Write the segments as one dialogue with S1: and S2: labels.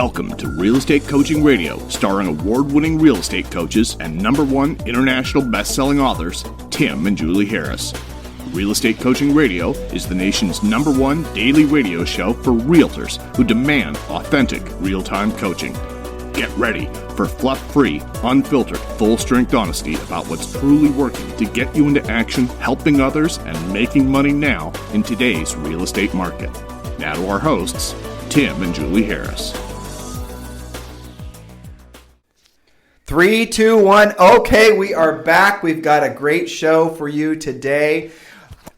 S1: Welcome to Real Estate Coaching Radio, starring award-winning real estate coaches and #1 international best-selling authors, Tim and Julie Harris. Real Estate Coaching Radio is the nation's #1 daily radio show for realtors who demand authentic, real-time coaching. Get ready for fluff-free, unfiltered, full-strength honesty about what's truly working to get you into action, helping others, and making money now in today's real estate market. Now to our hosts, Tim and Julie Harris.
S2: 3, 2, 1. Okay, we are back. We've got a great show for you today.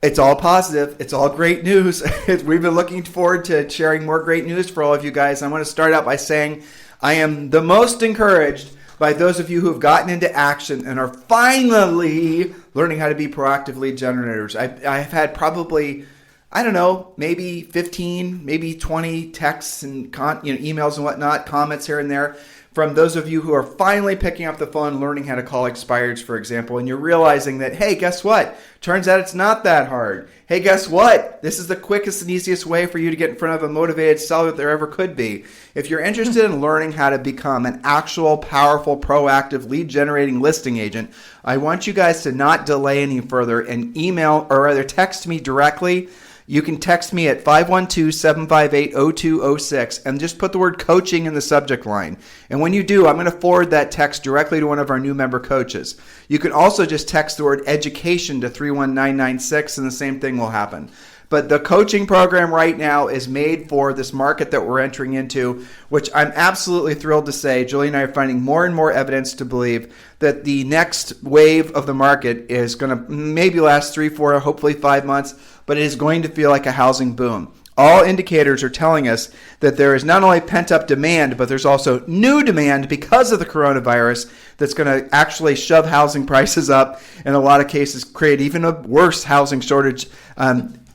S2: It's all positive. It's all great news. We've been looking forward to sharing more great news for all of you guys. I want to start out by saying I am the most encouraged by those of you who have gotten into action and are finally learning how to be proactive lead generators. I've had probably, I don't know, maybe 15, maybe 20 texts and emails and whatnot, comments here and there from those of you who are finally picking up the phone, learning how to call expireds, for example, and you're realizing that, hey, guess what? Turns out it's not that hard. Hey, guess what? This is the quickest and easiest way for you to get in front of a motivated seller that there ever could be. If you're interested in learning how to become an actual, powerful, proactive lead-generating listing agent, I want you guys to not delay any further and email or rather text me directly. You can text me at 512-758-0206 and just put the word coaching in the subject line. And when you do, I'm going to forward that text directly to one of our new member coaches. You can also just text the word education to 31996 and the same thing will happen. But the coaching program right now is made for this market that we're entering into, which I'm absolutely thrilled to say. Julie and I are finding more and more evidence to believe that the next wave of the market is going to maybe last 3, 4, hopefully 5 months, but it is going to feel like a housing boom. All indicators are telling us that there is not only pent-up demand, but there's also new demand because of the coronavirus that's going to actually shove housing prices up, in a lot of cases create even a worse housing shortage.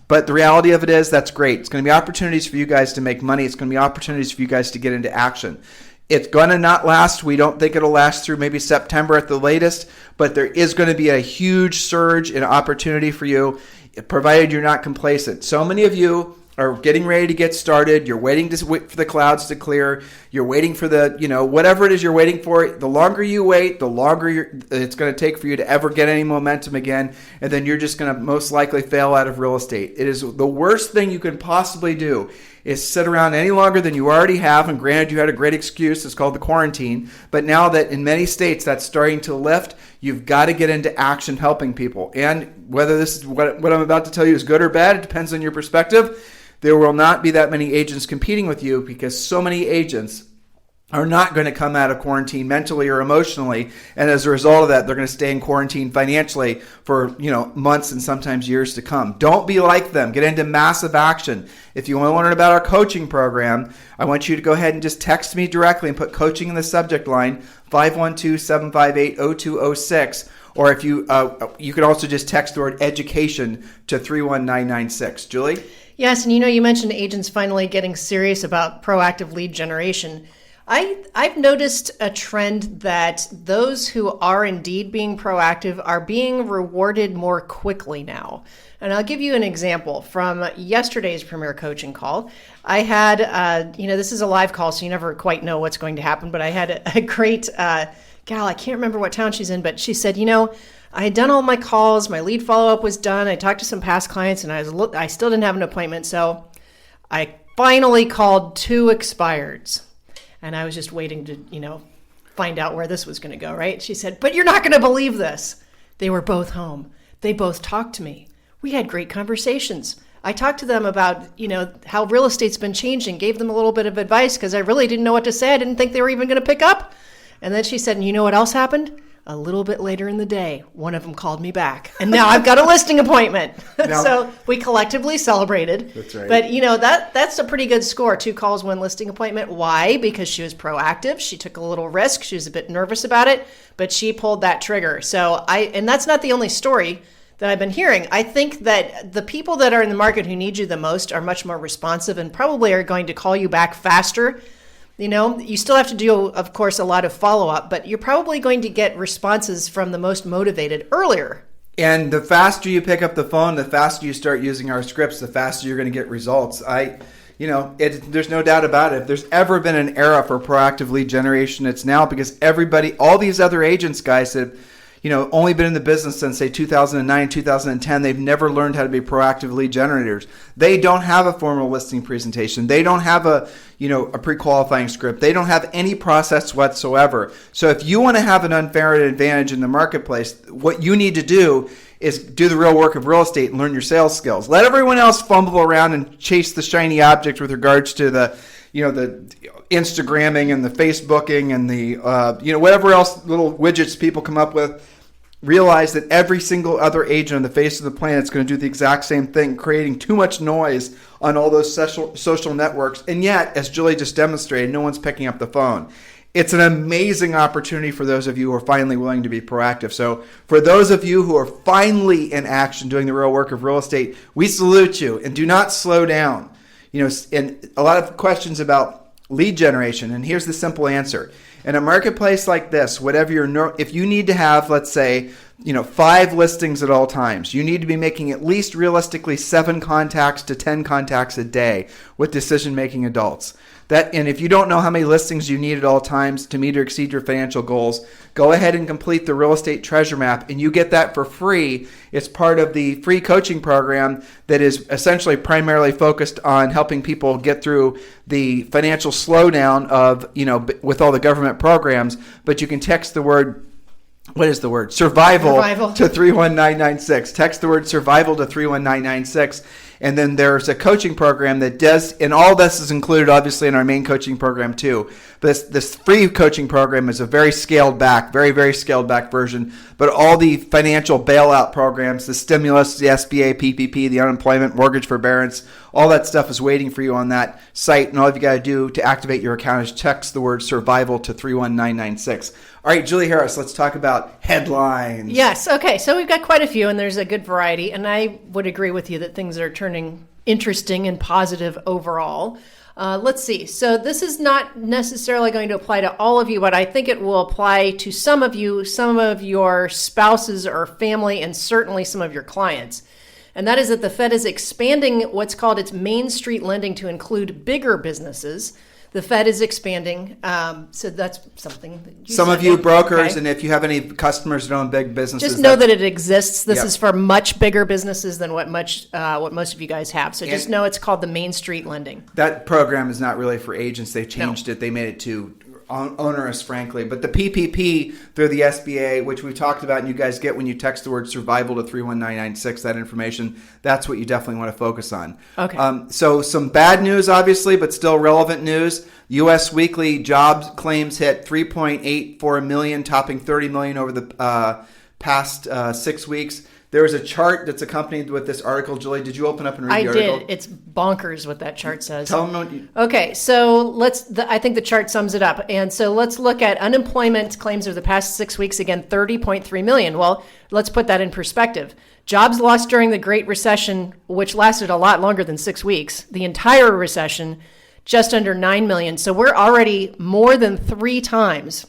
S2: But the reality of it is that's great. It's going to be opportunities for you guys to make money. It's going to be opportunities for you guys to get into action. It's going to not last. We don't think it'll last through maybe September at the latest, but there is going to be a huge surge in opportunity for you, provided you're not complacent. So many of you are getting ready to get started. You're waiting for the clouds to clear. You're waiting for whatever it is you're waiting for. The longer you wait, the longer it's going to take for you to ever get any momentum again. And then you're just going to most likely fail out of real estate. It is the worst thing you can possibly do is sit around any longer than you already have. And granted, you had a great excuse. It's called the quarantine. But now that in many states that's starting to lift, you've got to get into action helping people. And whether this is what I'm about to tell you is good or bad, it depends on your perspective. There will not be that many agents competing with you because so many agents are not going to come out of quarantine mentally or emotionally. And as a result of that, they're going to stay in quarantine financially for, months and sometimes years to come. Don't be like them. Get into massive action. If you want to learn about our coaching program, I want you to go ahead and just text me directly and put coaching in the subject line, 512-758-0206. Or if you can also just text the word education to 31996. Julie?
S3: Yes, and you mentioned agents finally getting serious about proactive lead generation. I've noticed a trend that those who are indeed being proactive are being rewarded more quickly now. And I'll give you an example from yesterday's Premier Coaching call. I had, this is a live call, so you never quite know what's going to happen, but I had a great gal, I can't remember what town she's in, but she said, I had done all my calls, my lead follow-up was done, I talked to some past clients, and I still didn't have an appointment, so I finally called 2 expireds. And I was just waiting to, find out where this was going to go, right? She said, but you're not going to believe this. They were both home. They both talked to me. We had great conversations. I talked to them about, how real estate's been changing, gave them a little bit of advice because I really didn't know what to say. I didn't think they were even going to pick up. And then she said, and you know what else happened? A little bit later in the day, one of them called me back. And now I've got a listing appointment. So we collectively celebrated.
S2: That's right.
S3: But, that's a pretty good score. 2 calls, 1 listing appointment. Why? Because she was proactive. She took a little risk. She was a bit nervous about it, but she pulled that trigger. And that's not the only story that I've been hearing. I think that the people that are in the market who need you the most are much more responsive and probably are going to call you back faster. You still have to do, of course, a lot of follow-up, but you're probably going to get responses from the most motivated earlier.
S2: And the faster you pick up the phone, the faster you start using our scripts, the faster you're going to get results. There's no doubt about it. If there's ever been an era for proactive lead generation, it's now, because all these other agents, guys, that have, only been in the business since, say, 2009, 2010, they've never learned how to be proactive lead generators. They don't have a formal listing presentation. They don't have a pre-qualifying script. They don't have any process whatsoever. So if you want to have an unfair advantage in the marketplace, what you need to do is do the real work of real estate and learn your sales skills. Let everyone else fumble around and chase the shiny object with regards to the Instagramming and the Facebooking and the whatever else little widgets people come up with. Realize that every single other agent on the face of the planet is going to do the exact same thing, creating too much noise on all those social networks. And yet, as Julie just demonstrated, no one's picking up the phone. It's an amazing opportunity for those of you who are finally willing to be proactive. So for those of you who are finally in action doing the real work of real estate, we salute you, and do not slow down. And a lot of questions about lead generation, and here's the simple answer. In a marketplace like this, if you need to have, let's say, 5 listings at all times, you need to be making at least realistically 7 contacts to 10 contacts a day with decision-making adults. And if you don't know how many listings you need at all times to meet or exceed your financial goals, go ahead and complete the real estate treasure map, and you get that for free. It's part of the free coaching program that is essentially primarily focused on helping people get through the financial slowdown of, with all the government programs. But you can text the word, what is the word? Survival to 31996. Text the word survival to 31996. And then there's a coaching program that does, and all this is included obviously in our main coaching program too. But this free coaching program is a very scaled back, very, very scaled back version. But all the financial bailout programs, the stimulus, the SBA, PPP, the unemployment, mortgage forbearance, all that stuff is waiting for you on that site. And all you got to do to activate your account is text the word survival to 31996. All right, Julie Harris, let's talk about headlines.
S3: Yes. Okay. So we've got quite a few, and there's a good variety. And I would agree with you that things are turning interesting and positive overall. Let's see. So this is not necessarily going to apply to all of you, but I think it will apply to some of you, some of your spouses or family, and certainly some of your clients. And that is that the Fed is expanding what's called its Main Street lending to include bigger businesses. The Fed is expanding, so that's something that
S2: some of you brokers, and if you have any customers that own big businesses,
S3: just know that it exists. This is for much bigger businesses than what most of you guys have. So just know it's called the Main Street lending.
S2: That program is not really for agents. They changed it. They made it too onerous, frankly. But the PPP through the SBA, which we talked about, and you guys get when you text the word survival to 31996, that information, that's what you definitely want to focus on.
S3: Okay.
S2: So some bad news, obviously, but still relevant news. U.S. weekly jobs claims hit 3.84 million, topping 30 million over the past 6 weeks. There was a chart that's accompanied with this article. Julie, did you open up and read the article?
S3: I did. It's bonkers what that chart says.
S2: Tell them what you...
S3: Okay, so I think the chart sums it up. And so let's look at unemployment claims over the past 6 weeks. Again, 30.3 million. Well, let's put that in perspective. Jobs lost during the Great Recession, which lasted a lot longer than 6 weeks. The entire recession, just under 9 million. So we're already more than 3 times.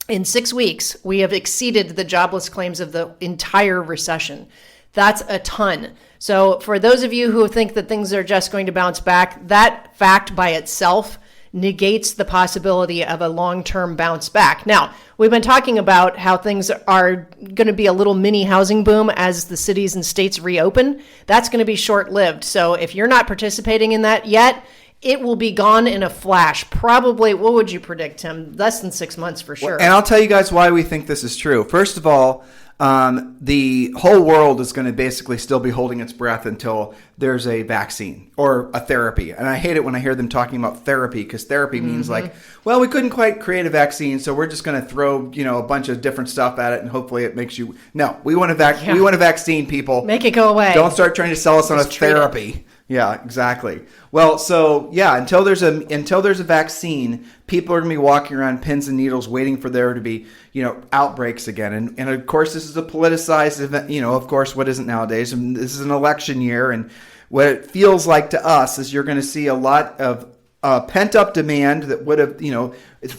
S3: In 6 weeks, we have exceeded the jobless claims of the entire recession. That's a ton. So for those of you who think that things are just going to bounce back, that fact by itself negates the possibility of a long-term bounce back. Now, we've been talking about how things are going to be a little mini housing boom as the cities and states reopen. That's going to be short-lived. So if you're not participating in that yet, it will be gone in a flash. Probably, what would you predict, Tim? Less than 6 months for sure.
S2: And I'll tell you guys why we think this is true. First of all, the whole world is going to basically still be holding its breath until there's a vaccine or a therapy. And I hate it when I hear them talking about therapy, because therapy means like, well, we couldn't quite create a vaccine, so we're just going to throw, a bunch of different stuff at it, and hopefully it makes you. No, we want a we want a vaccine, people.
S3: Make it go away.
S2: Don't start trying to sell us on a therapy. Yeah, exactly. Well, so until there's a vaccine, people are going to be walking around pins and needles waiting for there to be, outbreaks again. And of course, this is a politicized event, of course, what isn't nowadays. And this is an election year. And what it feels like to us is you're going to see a lot of pent up demand that would have,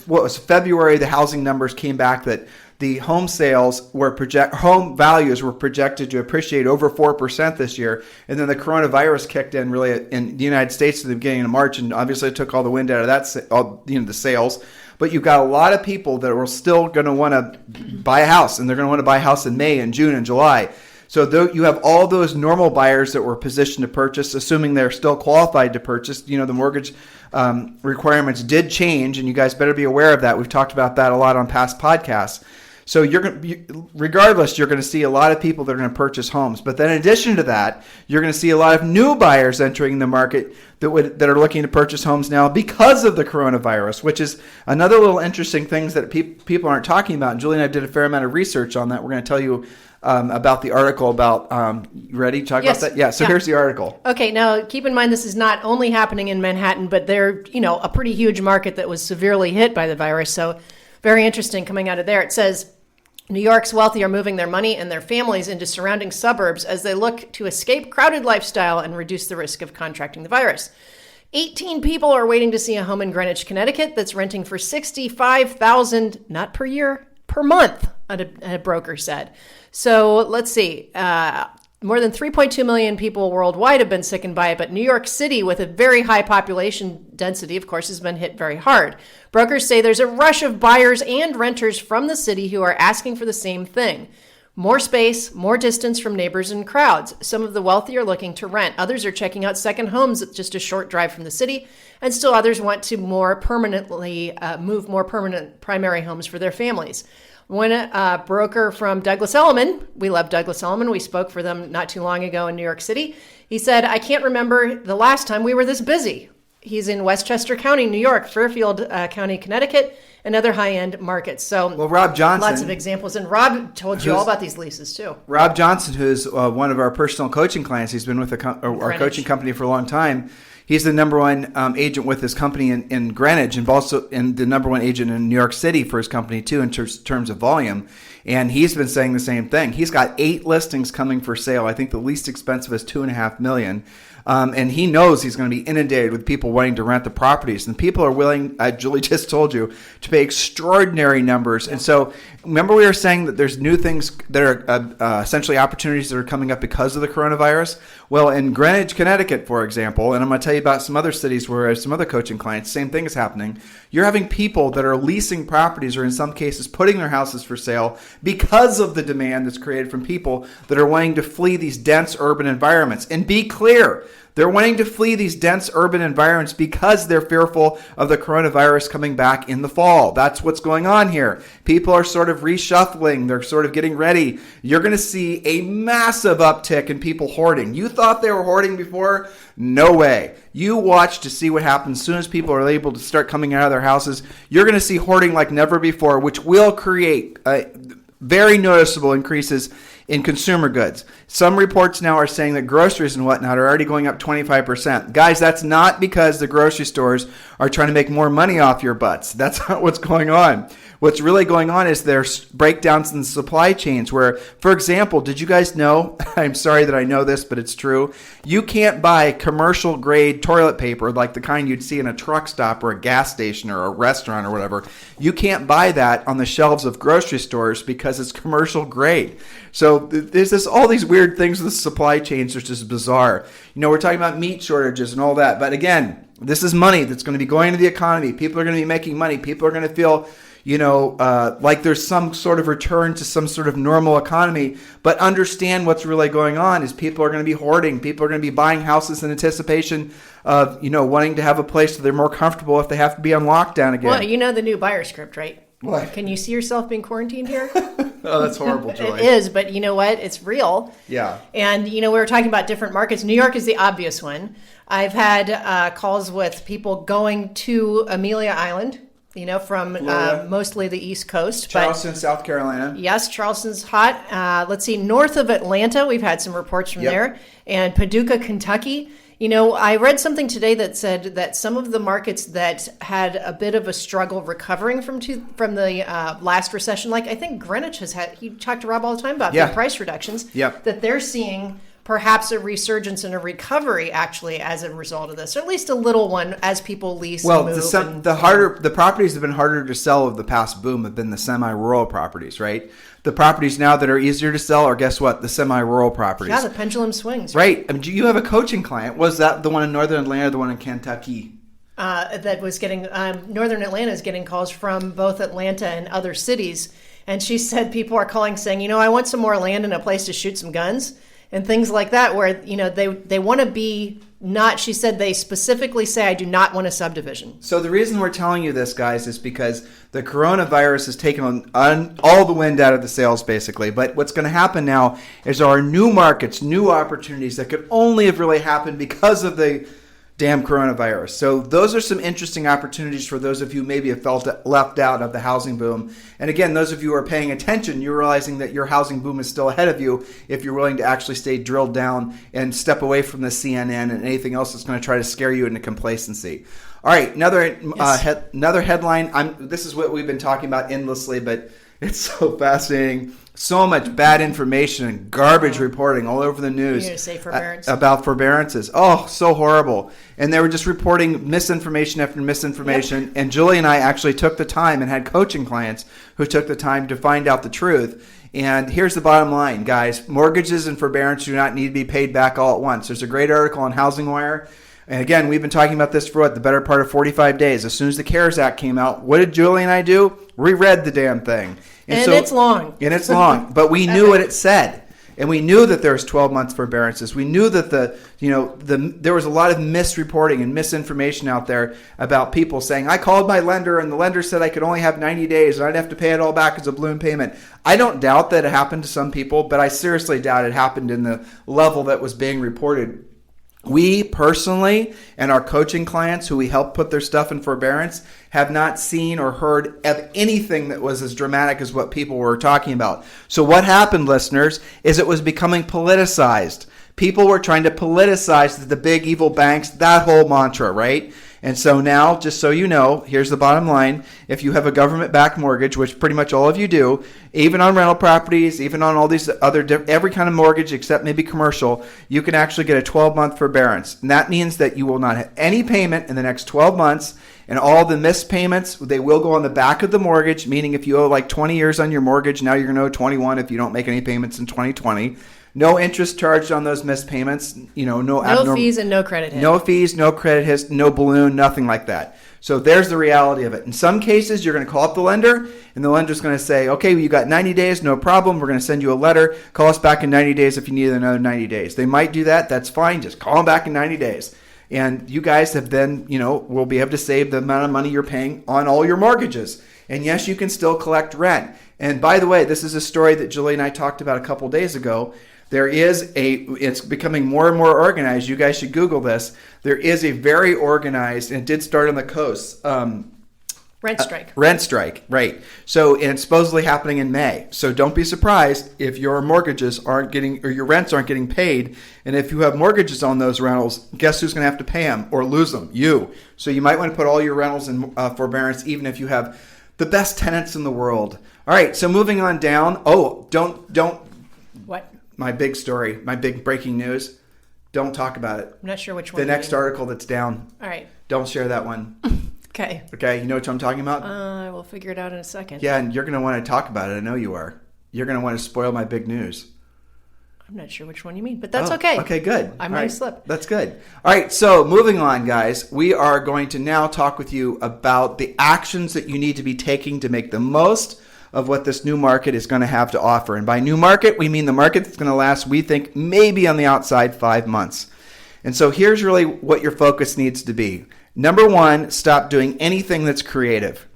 S2: what was February, the housing numbers came back that the home values were projected to appreciate over 4% this year, and then the coronavirus kicked in really in the United States at the beginning of March, and obviously it took all the wind out of that, the sales. But you've got a lot of people that are still going to want to buy a house, and they're going to want to buy a house in May and June and July. So you have all those normal buyers that were positioned to purchase, assuming they're still qualified to purchase. The mortgage requirements did change, and you guys better be aware of that. We've talked about that a lot on past podcasts. So regardless, you're going to see a lot of people that are going to purchase homes. But then in addition to that, you're going to see a lot of new buyers entering the market that are looking to purchase homes now because of the coronavirus, which is another little interesting things that people aren't talking about. And Julie and I did a fair amount of research on that. We're going to tell you about the article about, you ready to talk about that? Yeah, so here's the article.
S3: Okay, now keep in mind this is not only happening in Manhattan, but they're, a pretty huge market that was severely hit by the virus. So very interesting coming out of there. It says, New York's wealthy are moving their money and their families into surrounding suburbs as they look to escape crowded lifestyle and reduce the risk of contracting the virus. 18 people are waiting to see a home in Greenwich, Connecticut that's renting for $65,000, not per year, per month, a broker said. So let's see. More than 3.2 million people worldwide have been sickened by it, but New York City, with a very high population density, of course, has been hit very hard. Brokers say there's a rush of buyers and renters from the city who are asking for the same thing. More space, more distance from neighbors and crowds. Some of the wealthy are looking to rent. Others are checking out second homes just a short drive from the city. And still others want to more permanently move more permanent primary homes for their families. One broker from Douglas Elliman, we love Douglas Elliman, we spoke for them not too long ago in New York City. He said, I can't remember the last time we were this busy. He's in Westchester County, New York, Fairfield County, Connecticut, and other high-end markets. So,
S2: well, Rob Johnson,
S3: lots of examples. And Rob told you all about these leases, too.
S2: Rob Johnson, who's one of our personal coaching clients, he's been with our coaching company for a long time. He's the number one agent with his company in Greenwich, and also the number one agent in New York City for his company, too, in terms of volume. And he's been saying the same thing. He's got 8 listings coming for sale. I think the least expensive is $2.5 million. And he knows he's going to be inundated with people wanting to rent the properties. And people are willing, Julie just told you, to pay extraordinary numbers. And so remember we were saying that there's new things that are essentially opportunities that are coming up because of the coronavirus? Well, in Greenwich, Connecticut, for example, and I'm going to tell you about some other cities where some other coaching clients, same thing is happening. You're having people that are leasing properties or in some cases putting their houses for sale because of the demand that's created from people that are wanting to flee these dense urban environments. And be clear, they're wanting to flee these dense urban environments because they're fearful of the coronavirus coming back in the fall. That's what's going on here. People are sort of reshuffling. They're sort of getting ready. You're going to see a massive uptick in people hoarding. You thought they were hoarding before? No way. You watch to see what happens as soon as people are able to start coming out of their houses. You're going to see hoarding like never before, which will create very noticeable increases in consumer goods. Some reports now are saying that groceries and whatnot are already going up 25%. Guys, that's not because the grocery stores are trying to make more money off your butts. That's not what's going on. What's really going on is there's breakdowns in the supply chains where, for example, did you guys know, I'm sorry that I know this, but it's true, you can't buy commercial grade toilet paper like the kind you'd see in a truck stop or a gas station or a restaurant or whatever. You can't buy that on the shelves of grocery stores because it's commercial grade. So there's all these weird things with the supply chains, which is bizarre. We're talking about meat shortages and all that. But again, this is money that's going to be going into the economy. People are going to be making money. People are going to feel, like there's some sort of return to some sort of normal economy. But understand what's really going on is people are going to be hoarding. People are going to be buying houses in anticipation of, wanting to have a place so they're more comfortable if they have to be on lockdown again.
S3: Well, you know the new buyer script, right?
S2: What?
S3: Can you see yourself being quarantined here?
S2: Oh, that's horrible, Julie.
S3: It is, but you know what? It's real.
S2: Yeah.
S3: And, we were talking about different markets. New York is the obvious one. I've had calls with people going to Amelia Island, from mostly the East Coast.
S2: Charleston, South Carolina.
S3: Yes, Charleston's hot. Let's see, north of Atlanta, we've had some reports from there. And Paducah, Kentucky. I read something today that said that some of the markets that had a bit of a struggle recovering from the last recession, like I think Greenwich has had, you talk to Rob all the time about the price reductions, that they're seeing perhaps a resurgence and a recovery actually as a result of this, or at least a little one as people lease
S2: Well,
S3: and move.
S2: the properties that have been harder to sell of the past boom have been the semi-rural properties, right? The properties now that are easier to sell are, guess what? The semi-rural properties.
S3: Yeah, the pendulum swings.
S2: Right. I mean, you have a coaching client. Was that the one in Northern Atlanta or the one in Kentucky?
S3: That was getting, Northern Atlanta is getting calls from both Atlanta and other cities. And she said people are calling saying, I want some more land and a place to shoot some guns and things like that, where, they want to be not, she said they specifically say, I do not want a subdivision.
S2: So the reason we're telling you this, guys, is because the coronavirus has taken on all the wind out of the sails, basically. But what's going to happen now is there are new markets, new opportunities that could only have really happened because of the damn coronavirus. So those are some interesting opportunities for those of you who maybe have felt left out of the housing boom. And again, those of you who are paying attention, you're realizing that your housing boom is still ahead of you if you're willing to actually stay drilled down and step away from the CNN and anything else that's going to try to scare you into complacency. All right, another headline. This is what we've been talking about endlessly, but it's so fascinating. So much bad information and garbage reporting all over the news.
S3: You're going to say forbearance?
S2: About forbearances. Oh, so horrible. And they were just reporting misinformation after misinformation. Yep. And Julie and I actually took the time and had coaching clients who took the time to find out the truth. And here's the bottom line, guys. Mortgages and forbearance do not need to be paid back all at once. There's a great article on Housing Wire. And again, we've been talking about this for the better part of 45 days. As soon as the CARES Act came out, what did Julie and I do? Reread the damn thing.
S3: And it's long.
S2: And it's long. But we knew what it said. And we knew that there was 12 months forbearances. We knew that there was a lot of misreporting and misinformation out there about people saying, I called my lender and the lender said I could only have 90 days and I'd have to pay it all back as a balloon payment. I don't doubt that it happened to some people, but I seriously doubt it happened in the level that was being reported. We personally and our coaching clients who we help put their stuff in forbearance have not seen or heard of anything that was as dramatic as what people were talking about. So what happened, listeners, is it was becoming politicized. People were trying to politicize the big evil banks, that whole mantra, right? And so now, just so you know, here's the bottom line. If you have a government-backed mortgage, which pretty much all of you do, even on rental properties, even on all these other, every kind of mortgage except maybe commercial, you can actually get a 12-month forbearance. And that means that you will not have any payment in the next 12 months, and all the missed payments, they will go on the back of the mortgage, meaning if you owe like 20 years on your mortgage, now you're going to owe 21 if you don't make any payments in 2020. No interest charged on those missed payments. No
S3: fees and no credit hit.
S2: No fees, no credit hit, no balloon, nothing like that. So there's the reality of it. In some cases, you're going to call up the lender, and the lender's going to say, okay, well, you got 90 days, no problem. We're going to send you a letter. Call us back in 90 days if you need another 90 days. They might do that. That's fine. Just call them back in 90 days. And you guys have then, will be able to save the amount of money you're paying on all your mortgages. And yes, you can still collect rent. And by the way, this is a story that Julie and I talked about a couple days ago. It's becoming more and more organized. You guys should Google this. There is a very organized, and it did start on the coast.
S3: Rent strike.
S2: Rent strike, right. So, and it's supposedly happening in May. So don't be surprised if your mortgages aren't getting, or your rents aren't getting paid. And if you have mortgages on those rentals, guess who's going to have to pay them or lose them? You. So you might want to put all your rentals in forbearance, even if you have the best tenants in the world. All right, so moving on down. Oh, don't.
S3: What?
S2: My big story, my big breaking news. Don't talk about it.
S3: I'm not sure which one.
S2: The next article that's down.
S3: All right.
S2: Don't share that one.
S3: Okay.
S2: Okay, you know what I'm talking about?
S3: I will figure it out in a second.
S2: Yeah, and you're going to want to talk about it. I know you are. You're going to want to spoil my big news.
S3: I'm not sure which one you mean, but that's okay.
S2: Okay, good.
S3: I might slip.
S2: That's good. All right, so moving on, guys. We are going to now talk with you about the actions that you need to be taking to make the most of what this new market is going to have to offer. And by new market, we mean the market that's going to last, we think, maybe on the outside 5 months. And so here's really what your focus needs to be. Number one, stop doing anything that's creative.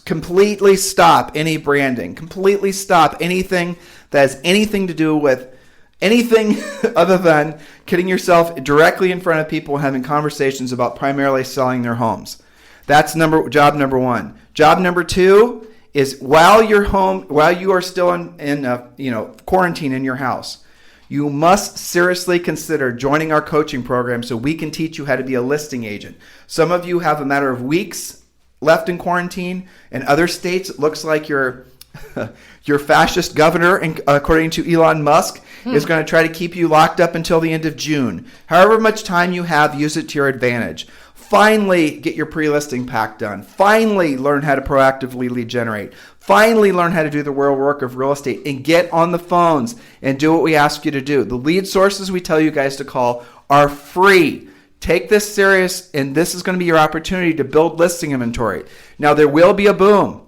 S2: Completely stop any branding. Completely stop anything that has anything to do with anything other than getting yourself directly in front of people and having conversations about primarily selling their homes. That's job number one. Job number two is while you are still in quarantine in your house, you must seriously consider joining our coaching program so we can teach you how to be a listing agent. Some of you have a matter of weeks left in quarantine. In other states, it looks like you're Your fascist governor, according to Elon Musk, is going to try to keep you locked up until the end of June. However much time you have, use it to your advantage. Finally, get your pre-listing pack done. Finally, learn how to proactively lead generate. Finally, learn how to do the real work of real estate and get on the phones and do what we ask you to do. The lead sources we tell you guys to call are free. Take this serious, and this is going to be your opportunity to build listing inventory. Now, there will be a boom.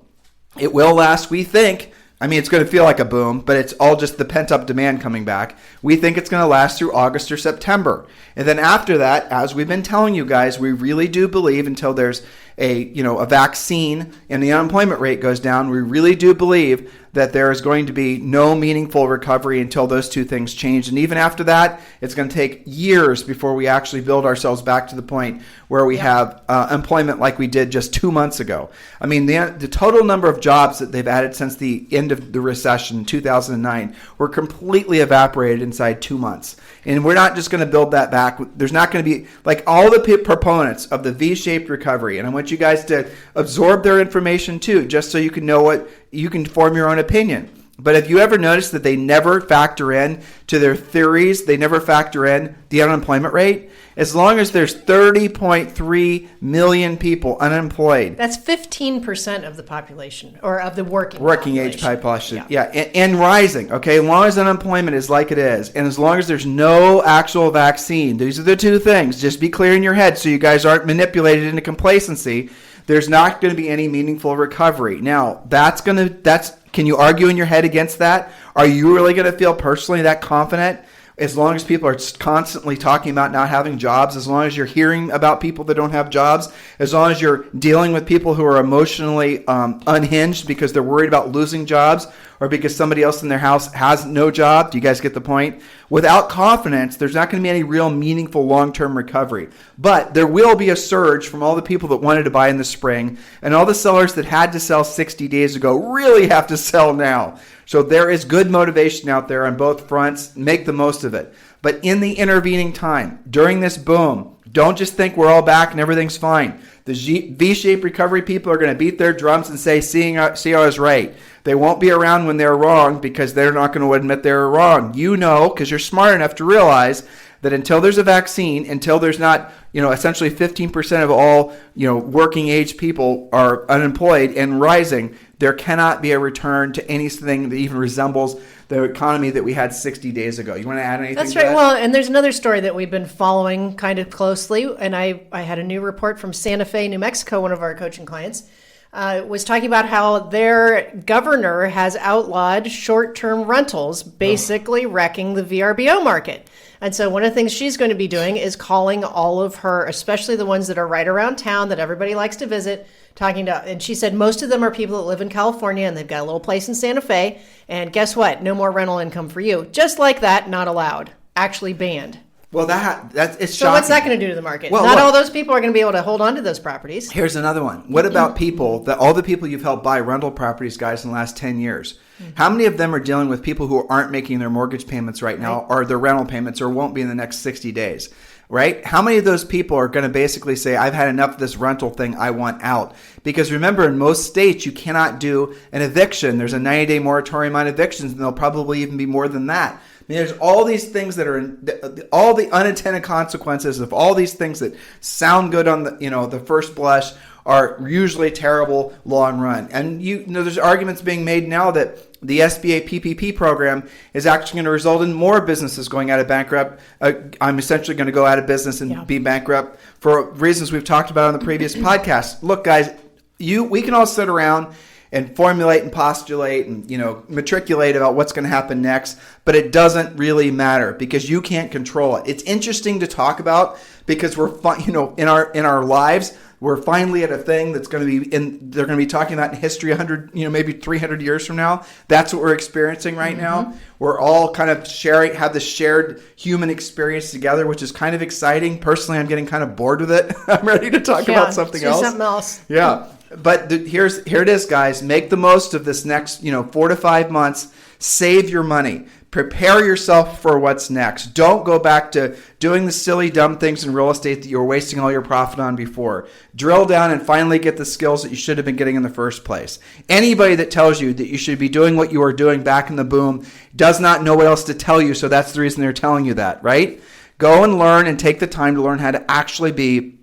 S2: It will last, we think. I mean, it's going to feel like a boom, but it's all just the pent-up demand coming back. We think it's going to last through August or September. And then after that, as we've been telling you guys, we really do believe until there's a vaccine and the unemployment rate goes down, we really do believe that there is going to be no meaningful recovery until those two things change. And even after that, it's going to take years before we actually build ourselves back to the point where we have employment like we did just 2 months ago. I mean, the total number of jobs that they've added since the end of the recession in 2009 were completely evaporated inside 2 months. And we're not just going to build that back. There's not going to be, like all the proponents of the V-shaped recovery, and I want you guys to absorb their information too, just so you can know what you can form your own opinion. But have you ever noticed that they never factor in to their theories, they never factor in the unemployment rate? As long as there's 30.3 million people unemployed.
S3: That's 15% of the population, or of the
S2: working age population. Yeah. And rising, okay? As long as unemployment is like it is, and as long as there's no actual vaccine, these are the two things. Just be clear in your head so you guys aren't manipulated into complacency. There's not going to be any meaningful recovery. Now, can you argue in your head against that? Are you really going to feel personally that confident? As long as people are constantly talking about not having jobs, as long as you're hearing about people that don't have jobs, as long as you're dealing with people who are emotionally unhinged because they're worried about losing jobs or because somebody else in their house has no job. Do you guys get the point? Without confidence, there's not going to be any real meaningful long-term recovery. But there will be a surge from all the people that wanted to buy in the spring, and all the sellers that had to sell 60 days ago really have to sell now. So there is good motivation out there on both fronts. Make the most of it. But in the intervening time, during this boom, don't just think we're all back and everything's fine. The V-shaped recovery people are going to beat their drums and say, see, I was right. They won't be around when they're wrong because they're not going to admit they're wrong. You know, because you're smart enough to realize that until there's a vaccine, until there's not, essentially 15% of all, working age people are unemployed and rising, there cannot be a return to anything that even resembles the economy that we had 60 days ago. You want to add anything
S3: That's
S2: to
S3: right.
S2: that?
S3: Well, and there's another story that we've been following kind of closely, and I had a new report from Santa Fe, New Mexico, one of our coaching clients, was talking about how their governor has outlawed short-term rentals, basically wrecking the VRBO market. And so one of the things she's going to be doing is calling all of her, especially the ones that are right around town that everybody likes to visit, and she said most of them are people that live in California and they've got a little place in Santa Fe. And guess what? No more rental income for you. Just like that, not allowed. Actually banned.
S2: Well, it's
S3: so
S2: shocking.
S3: what's that going to do to the market?
S2: Well,
S3: not all those people are going to be able to hold on to those properties.
S2: Here's another one. What about all the people you've helped buy rental properties, guys, in the last 10 years? How many of them are dealing with people who aren't making their mortgage payments right now or their rental payments or won't be in the next 60 days? Right? How many of those people are going to basically say, I've had enough of this rental thing, I want out? Because remember, in most states, you cannot do an eviction. There's a 90-day moratorium on evictions, and there'll probably even be more than that. I mean, there's all these things that are all the unintended consequences of all these things that sound good on the first blush are usually terrible long run. And there's arguments being made now that the SBA PPP program is actually going to result in more businesses going out of bankrupt. I'm essentially going to go out of business and be bankrupt for reasons we've talked about on the previous podcast. Look, guys, we can all sit around and formulate and postulate and matriculate about what's going to happen next, but it doesn't really matter because you can't control it. It's interesting to talk about because we're in our lives. We're finally at a thing that's going to be they're going to be talking about in history 100, maybe 300 years from now. That's what we're experiencing right now. We're all kind of have this shared human experience together, which is kind of exciting. Personally, I'm getting kind of bored with it. I'm ready to talk about something else.
S3: Something else.
S2: Yeah. But here it is, guys. Make the most of this next 4 to 5 months. Save your money. Prepare yourself for what's next. Don't go back to doing the silly, dumb things in real estate that you were wasting all your profit on before. Drill down and finally get the skills that you should have been getting in the first place. Anybody that tells you that you should be doing what you were doing back in the boom does not know what else to tell you, so that's the reason they're telling you that, right? Go and learn and take the time to learn how to actually be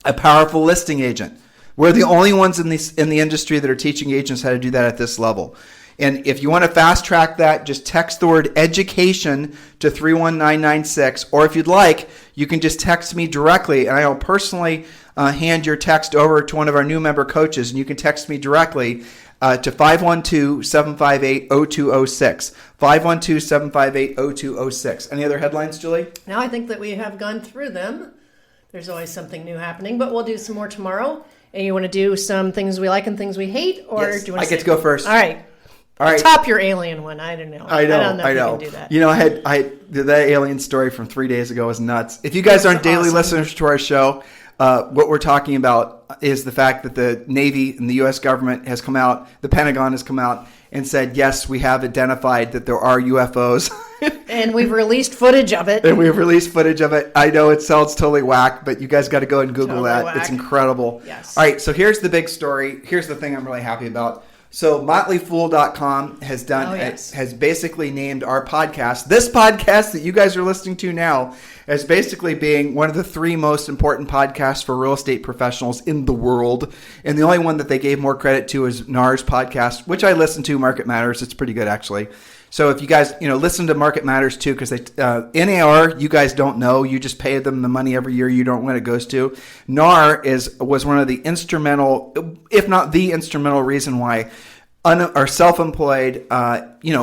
S2: a powerful listing agent. We're the only ones in the industry that are teaching agents how to do that at this level. And if you want to fast track that, just text the word education to 31996. Or if you'd like, you can just text me directly, and I'll personally hand your text over to one of our new member coaches. And you can text me directly to 512-758-0206. 512-758-0206. Any other headlines, Julie?
S3: Now I think that we have gone through them. There's always something new happening, but we'll do some more tomorrow. And you want to do some things we like and things we hate? Or
S2: yes,
S3: do you want
S2: I get to go first.
S3: All right. Top your alien one. I don't know. I don't know if you can do that.
S2: That alien story from 3 days ago was nuts. If you guys aren't daily listeners to our show, what we're talking about is the fact that the Navy and the U.S. government has come out, the Pentagon has come out and said, yes, we have identified that there are UFOs.
S3: And we've released footage of it.
S2: I know it sounds totally whack, but you guys got to go and Google that. Whack. It's incredible.
S3: Yes.
S2: All right, so here's the big story. Here's the thing I'm really happy about. So motleyfool.com has basically named our podcast, this podcast that you guys are listening to now, as basically being one of the 3 most important podcasts for real estate professionals in the world. And the only one that they gave more credit to is NAR's podcast, which I listen to, Market Matters. It's pretty good, actually. So if you guys, listen to Market Matters too, because NAR, you guys don't know. You just pay them the money every year. You don't know what it goes to. NAR was one of the instrumental, if not the instrumental reason why our self-employed,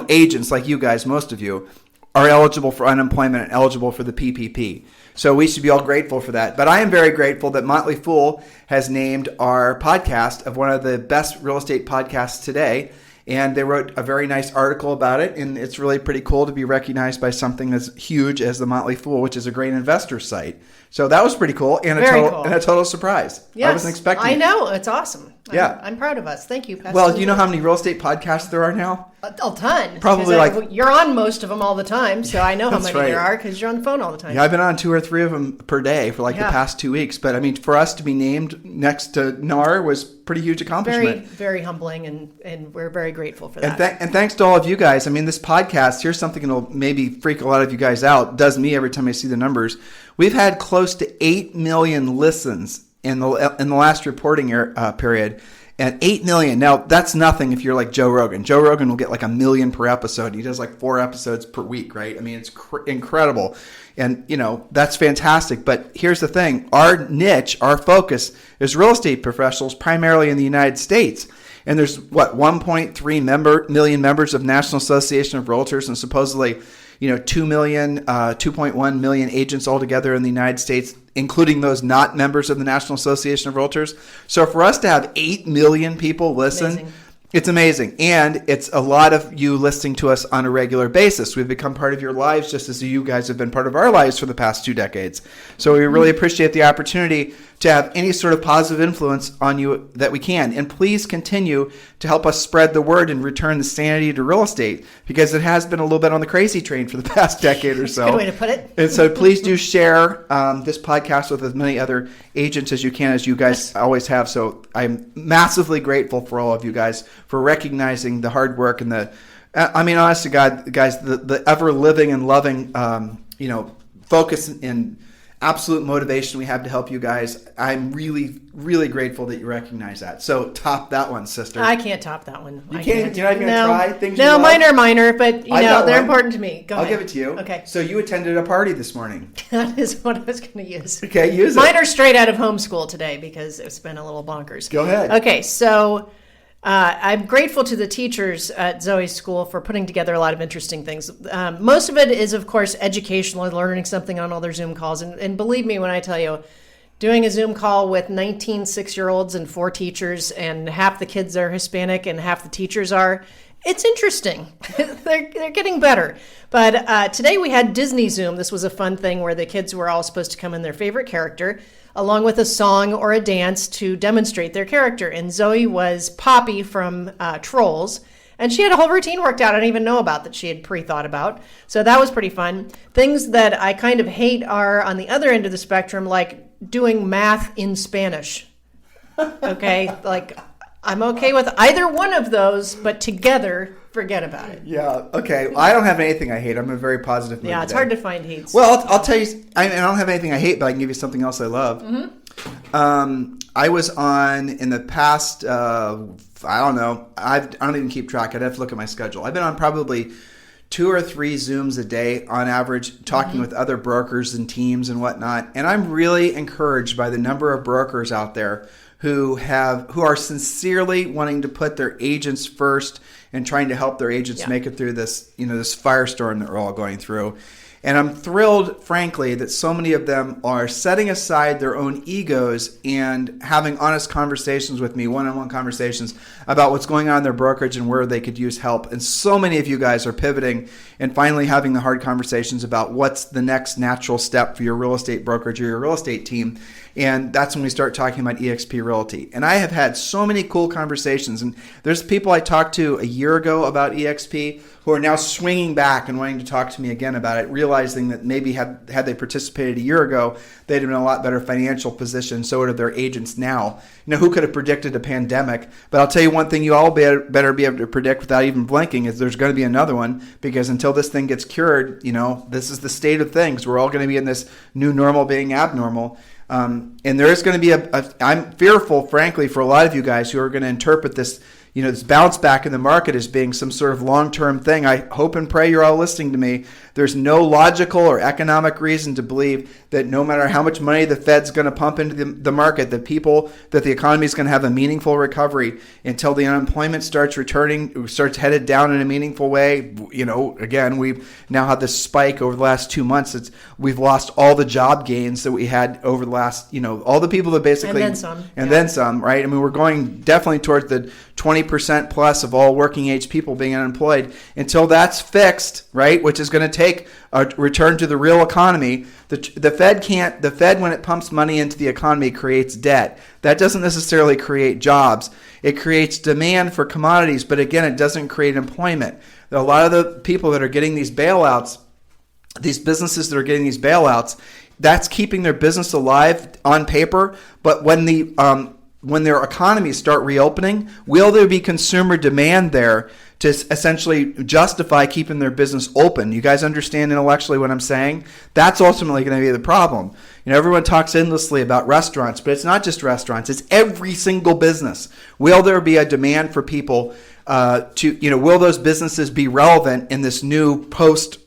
S2: agents like you guys, most of you, are eligible for unemployment and eligible for the PPP. So we should be all grateful for that. But I am very grateful that Motley Fool has named our podcast of one of the best real estate podcasts today. And they wrote a very nice article about it, and it's really pretty cool to be recognized by something as huge as the Motley Fool, which is a great investor site. So that was pretty cool, and a total surprise.
S3: Yes,
S2: I wasn't expecting it.
S3: I know, it's awesome.
S2: Yeah.
S3: I'm proud of us. Thank you, Pastor.
S2: Well, do you know how many real estate podcasts there are now?
S3: A ton.
S2: Probably
S3: you're on most of them all the time, so I know how many
S2: right.
S3: there are because you're on the phone all the time.
S2: Yeah, I've been on 2 or 3 of them per day for the past 2 weeks. But I mean, for us to be named next to NAR was pretty huge accomplishment.
S3: Very, very humbling, and we're very grateful for that.
S2: And thanks to all of you guys. I mean, this podcast, here's something that'll maybe freak a lot of you guys out. It does me every time I see the numbers. We've had close to 8 million listens in the last reporting period. And 8 million. Now, that's nothing if you're like Joe Rogan. Joe Rogan will get like 1 million per episode. He does like 4 episodes per week, right? I mean, it's incredible. And, that's fantastic. But here's the thing. Our niche, our focus is real estate professionals, primarily in the United States. And there's, 1.3 million members of National Association of Realtors, and supposedly, 2.1 million agents altogether in the United States, including those not members of the National Association of Realtors. So for us to have 8 million people listen, it's amazing. And it's a lot of you listening to us on a regular basis. We've become part of your lives just as you guys have been part of our lives for the past 2 decades. So we really appreciate the opportunity to have any sort of positive influence on you that we can. And please continue to help us spread the word and return the sanity to real estate, because it has been a little bit on the crazy train for the past decade or so.
S3: Good way to put it.
S2: And so please do share this podcast with as many other agents as you can, as you guys always have. So I'm massively grateful for all of you guys for recognizing the hard work and honest to God, guys, the ever living and loving, focus and absolute motivation we have to help you guys. I'm really, really grateful that you recognize that. So top that one, sister.
S3: I can't top that one.
S2: You can't? You're not going to try things
S3: No, mine are minor, but they're important to me. Go ahead.
S2: I'll give it to you.
S3: Okay.
S2: So you attended a party this morning.
S3: That is what I was going to use.
S2: Okay, use it.
S3: Mine are straight out of homeschool today because it's been a little bonkers.
S2: Go ahead.
S3: Okay, so I'm grateful to the teachers at Zoe's school for putting together a lot of interesting things. Most of it is, of course, educational, learning something on all their Zoom calls. And believe me when I tell you, doing a Zoom call with 19 6-year-olds and 4 teachers, and half the kids are Hispanic and half the teachers are, it's interesting. They're getting better. But today we had Disney Zoom. This was a fun thing where the kids were all supposed to come in their favorite character. along with a song or a dance to demonstrate their character. And Zoe was Poppy from Trolls. And she had a whole routine worked out I didn't even know about that she had pre-thought about. So that was pretty fun. Things that I kind of hate are on the other end of the spectrum, like doing math in Spanish. Okay? Like, I'm okay with either one of those, but together, forget about it.
S2: Yeah, okay. Well, I don't have anything I hate. I'm a very positive mood
S3: Yeah, it's
S2: today.
S3: hard to find hates.
S2: Well, I'll tell you, I don't have anything I hate, but I can give you something else I love. I was on, in the past, I don't know, I don't even keep track. I'd have to look at my schedule. I've been on probably 2 or 3 Zooms a day on average, talking with other brokers and teams and whatnot. And I'm really encouraged by the number of brokers out there who are sincerely wanting to put their agents first and trying to help their agents make it through this, this firestorm that we're all going through. And I'm thrilled, frankly, that so many of them are setting aside their own egos and having honest conversations with me, one-on-one conversations about what's going on in their brokerage and where they could use help. And so many of you guys are pivoting and finally having the hard conversations about what's the next natural step for your real estate brokerage or your real estate team. And that's when we start talking about eXp Realty. And I have had so many cool conversations. And there's people I talked to a year ago about eXp who are now swinging back and wanting to talk to me again about it, realizing that maybe had they participated a year ago, they'd have been in a lot better financial position. So are their agents now. Who could have predicted a pandemic? But I'll tell you one thing you all better be able to predict without even blinking is there's going to be another one, because until this thing gets cured, this is the state of things. We're all going to be in this new normal being abnormal. And there is going to be I'm fearful, frankly, for a lot of you guys who are going to interpret this, this bounce back in the market as being some sort of long-term thing. I hope and pray you're all listening to me. There's no logical or economic reason to believe that no matter how much money the Fed's going to pump into the market, that the economy is going to have a meaningful recovery until the unemployment starts headed down in a meaningful way. Again, we've now had this spike over the last 2 months. We've lost all the job gains that we had over the last, all the people that basically... And then some, right? I mean, we're going definitely towards the 20% plus of all working age people being unemployed. Until that's fixed, right, which is going to take a return to the real economy. The Fed, when it pumps money into the economy, creates debt. That doesn't necessarily create jobs. It creates demand for commodities, but again, it doesn't create employment. There are a lot of the people that are getting these bailouts, these businesses that are getting these bailouts, that's keeping their business alive on paper, but when their economies start reopening, will there be consumer demand there to essentially justify keeping their business open? You guys understand intellectually what I'm saying? That's ultimately going to be the problem. Everyone talks endlessly about restaurants, but it's not just restaurants. It's every single business. Will there be a demand for people will those businesses be relevant in this new post,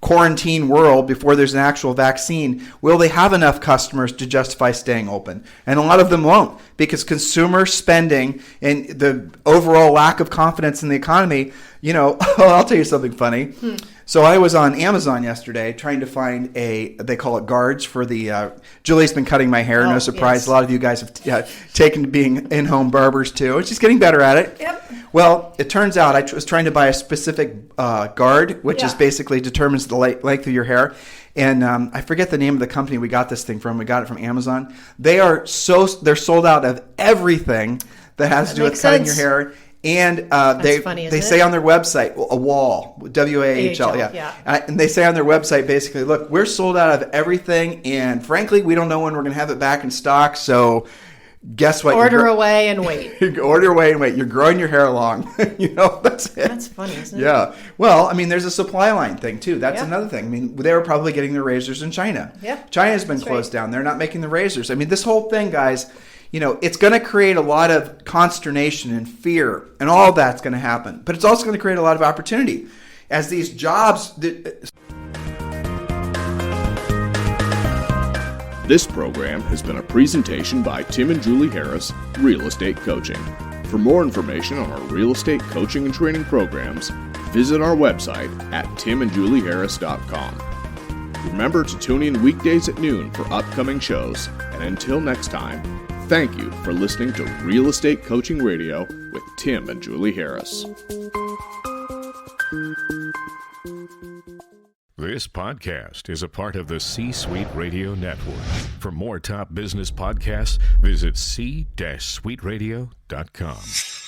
S2: quarantine world before there's an actual vaccine? Will they have enough customers to justify staying open? And a lot of them won't, because consumer spending and the overall lack of confidence in the economy, I'll tell you something funny. So I was on Amazon yesterday trying to find they call it guards for the, Julie's been cutting my hair, no surprise. Yes. A lot of you guys have taken to being in-home barbers too. She's getting better at it. Yep. Well, it turns out I was trying to buy a specific guard, which is basically determines the length of your hair. And I forget the name of the company we got this thing from. We got it from Amazon. They're sold out of everything that has to do with cutting your hair. And they say on their website, a wall, W-A-H-L, yeah. And they say on their website, basically, look, we're sold out of everything. And frankly, we don't know when we're going to have it back in stock. So guess what?
S3: Order away and wait.
S2: Order away and wait. You're growing your hair long. That's it.
S3: That's funny, isn't it?
S2: Yeah. Well, I mean, there's a supply line thing, too. That's another thing. I mean, they were probably getting their razors in China. Yeah. China's been closed down. They're not making the razors. I mean, this whole thing, guys, it's going to create a lot of consternation and fear, and all of that's going to happen. But it's also going to create a lot of opportunity as these jobs...
S1: This program has been a presentation by Tim and Julie Harris, Real Estate Coaching. For more information on our real estate coaching and training programs, visit our website at timandjulieharris.com. Remember to tune in weekdays at noon for upcoming shows, and until next time, thank you for listening to Real Estate Coaching Radio with Tim and Julie Harris.
S4: This podcast is a part of the C-Suite Radio Network. For more top business podcasts, visit c-suiteradio.com.